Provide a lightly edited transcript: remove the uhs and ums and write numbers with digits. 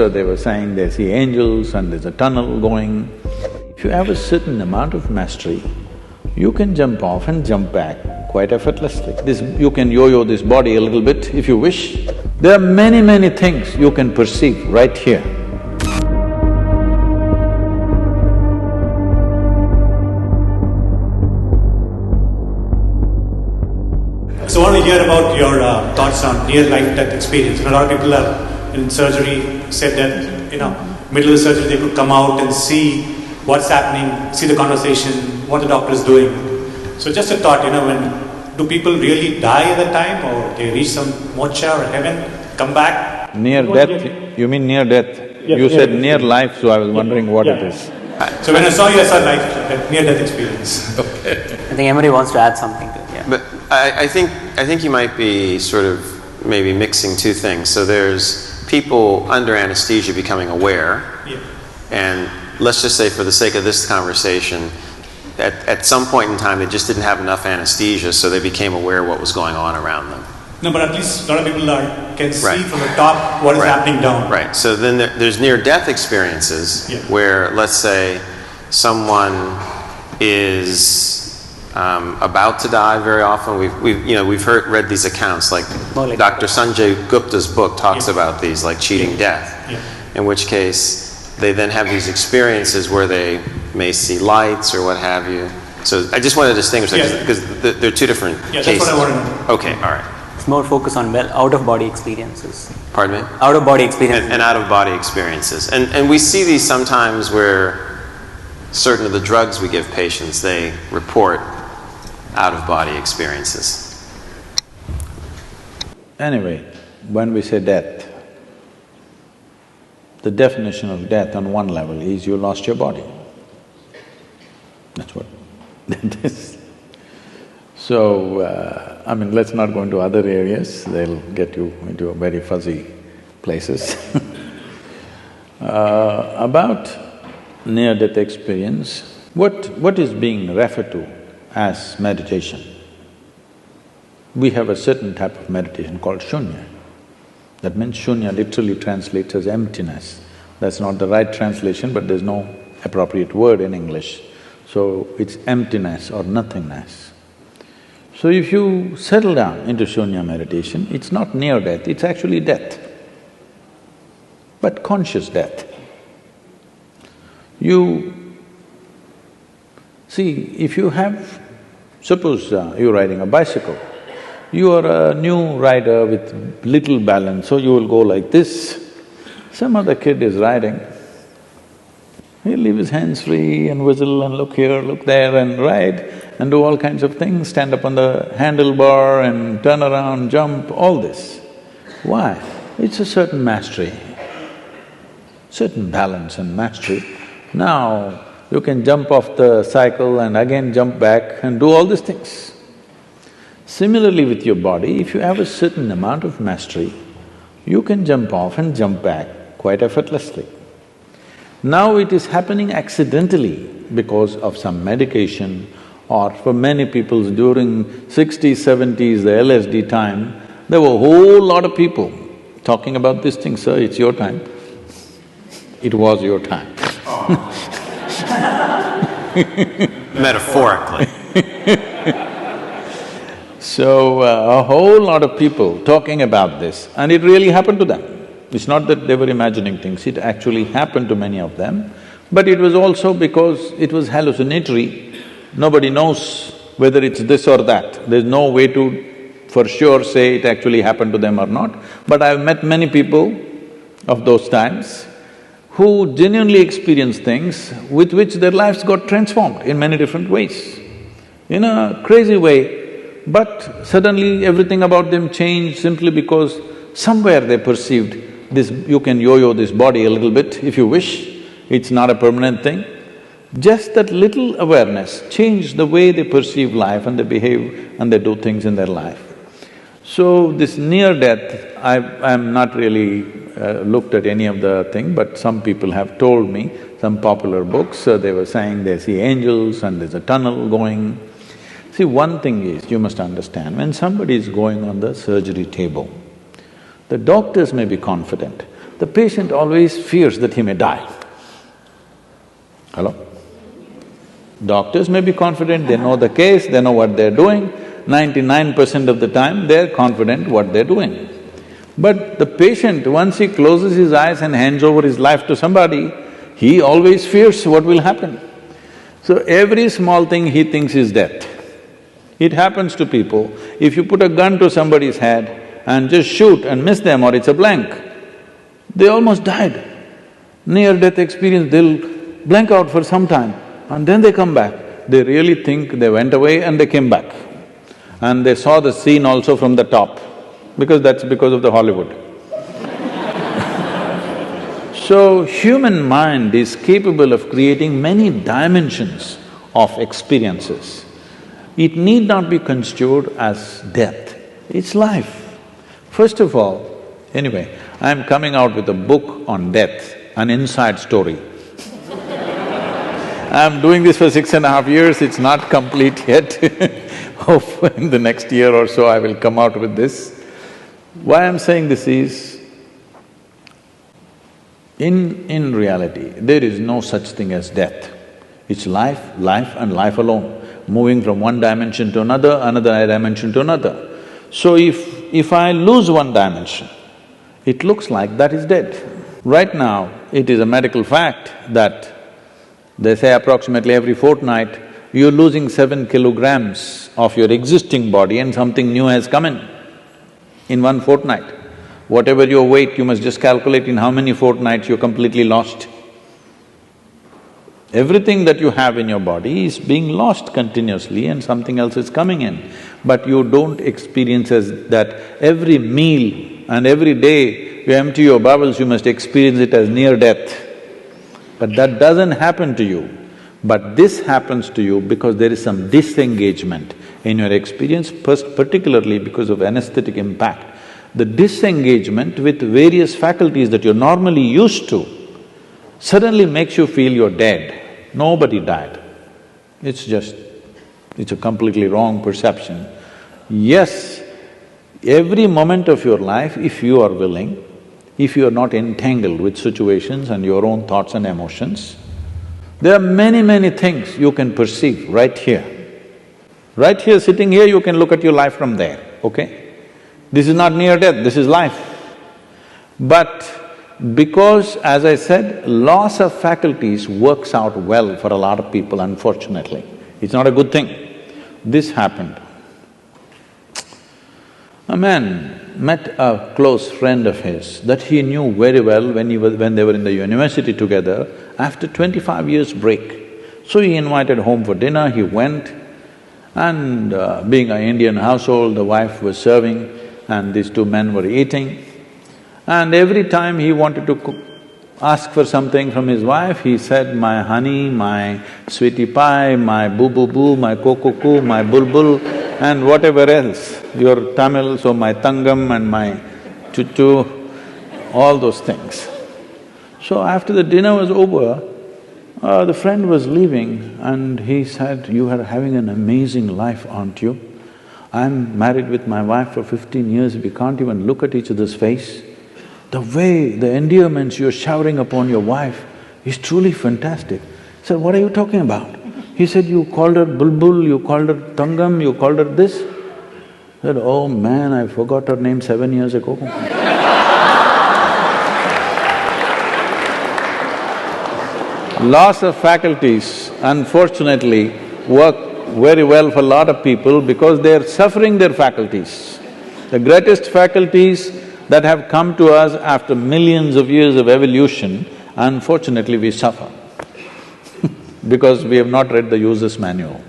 they were saying they see angels and there's a tunnel going. If you have a certain amount of mastery, you can jump off and jump back quite effortlessly. You can yo-yo this body a little bit if you wish. There are many, many things you can perceive right here. So I want to hear about your thoughts on near-life-death experience. A lot of people are in surgery said that, middle of the surgery they could come out and see what's happening, see the conversation, what the doctor is doing. So just a thought, do people really die at that time, or they reach some moksha or heaven, come back? Near death? You mean near death? Yeah, you said near life, so I was wondering what it is. So when I saw you, I saw near-death experience. Okay. I think Emery wants to add something to it, yeah. But I think you might be sort of maybe mixing two things. So there's people under anesthesia becoming aware, and let's just say for the sake of this conversation, at some point in time they just didn't have enough anesthesia, so they became aware of what was going on around them. No, but at least a lot of people can see from the top what is happening down. Right. So then there's near-death experiences where, let's say, someone is about to die. Very often, we've read these accounts, like Dr. Sanjay Gupta's book talks about these, like cheating death. In which case, they then have these experiences where they may see lights or what have you. So I just want to distinguish that because they're two different cases. That's what I want to know. Okay, all right. It's more focused on out-of-body experiences. Pardon me? Out-of-body experiences. And out-of-body experiences. And we see these sometimes where certain of the drugs we give patients, they report out-of-body experiences. Anyway, when we say death, the definition of death on one level is you lost your body. That's what that is. So, let's not go into other areas, they'll get you into very fuzzy places. About near-death experience, what is being referred to as meditation? We have a certain type of meditation called Shoonya. That means Shoonya literally translates as emptiness. That's not the right translation, but there's no appropriate word in English. So it's emptiness or nothingness. So if you settle down into Shoonya meditation, it's not near death, it's actually death, but conscious death. If you have… suppose you're riding a bicycle, you are a new rider with little balance, so you will go like this. Some other kid is riding, he'll leave his hands free and whistle and look here, look there and ride and do all kinds of things, stand up on the handlebar and turn around, jump, all this. Why? It's a certain mastery, certain balance and mastery. Now, you can jump off the cycle and again jump back and do all these things. Similarly with your body, if you have a certain amount of mastery, you can jump off and jump back quite effortlessly. Now it is happening accidentally because of some medication, or for many people during 60s, 70s, the LSD time, there were a whole lot of people talking about this thing, sir, it's your time. It was your time. Metaphorically. So, a whole lot of people talking about this, and it really happened to them. It's not that they were imagining things, it actually happened to many of them, but it was also because it was hallucinatory. Nobody knows whether it's this or that. There's no way to for sure say it actually happened to them or not. But I've met many people of those times who genuinely experienced things with which their lives got transformed in many different ways, in a crazy way, but suddenly everything about them changed simply because somewhere they perceived this… you can yo-yo this body a little bit if you wish, it's not a permanent thing. Just that little awareness changed the way they perceive life and they behave and they do things in their life. So this near-death, I'm not really looked at any of the thing, but some people have told me, some popular books, they were saying they see angels and there's a tunnel going. See, one thing is, you must understand, when somebody is going on the surgery table, the doctors may be confident, the patient always fears that he may die. Hello? Doctors may be confident, they know the case, they know what they're doing. 99% of the time, they're confident what they're doing. But the patient, once he closes his eyes and hands over his life to somebody, he always fears what will happen. So every small thing he thinks is death. It happens to people. If you put a gun to somebody's head and just shoot and miss them or it's a blank, they almost died. Near-death experience, they'll blank out for some time and then they come back. They really think they went away and they came back. And they saw the scene also from the top, because that's because of the Hollywood. So, human mind is capable of creating many dimensions of experiences. It need not be construed as death, it's life. First of all, anyway, I'm coming out with a book on death, an inside story. I'm doing this for 6.5 years, it's not complete yet. Hope in the next year or so I will come out with this. Why I'm saying this is, in reality, there is no such thing as death. It's life, life and life alone, moving from one dimension to another, another dimension to another. So if I lose one dimension, it looks like that is dead. Right now, it is a medical fact that they say approximately every fortnight, you're losing 7 kilograms of your existing body and something new has come in 1 fortnight. Whatever your weight, you must just calculate in how many fortnights you're completely lost. Everything that you have in your body is being lost continuously and something else is coming in. But you don't experience as that every meal and every day you empty your bowels, you must experience it as near death. But that doesn't happen to you. But this happens to you because there is some disengagement in your experience, particularly because of anesthetic impact. The disengagement with various faculties that you're normally used to suddenly makes you feel you're dead. Nobody died. It's a completely wrong perception. Yes, every moment of your life, if you are willing, if you are not entangled with situations and your own thoughts and emotions, there are many things you can perceive right here. Right here, sitting here, you can look at your life from there, okay? This is not near death, this is life. But because, as I said, loss of faculties works out well for a lot of people, unfortunately. It's not a good thing. This happened. A man met a close friend of his that he knew very well when they were in the university together, after 25 years break. So he invited home for dinner, he went, and being an Indian household, the wife was serving and these two men were eating. And every time he wanted to ask for something from his wife, he said, my honey, my sweetie pie, my boo-boo-boo, my coco-coo, my bulbul, and whatever else, your Tamil, so my tangam and my chuchu, all those things. So after the dinner was over, the friend was leaving and he said, you are having an amazing life, aren't you? I'm married with my wife for 15 years, we can't even look at each other's face. The way, the endearments you're showering upon your wife is truly fantastic. I said, what are you talking about? He said, you called her bulbul, you called her tangam, you called her this. I said, oh man, I forgot her name 7 years ago. Loss of faculties, unfortunately, work very well for a lot of people because they're suffering their faculties. The greatest faculties that have come to us after millions of years of evolution, unfortunately we suffer because we have not read the user's manual.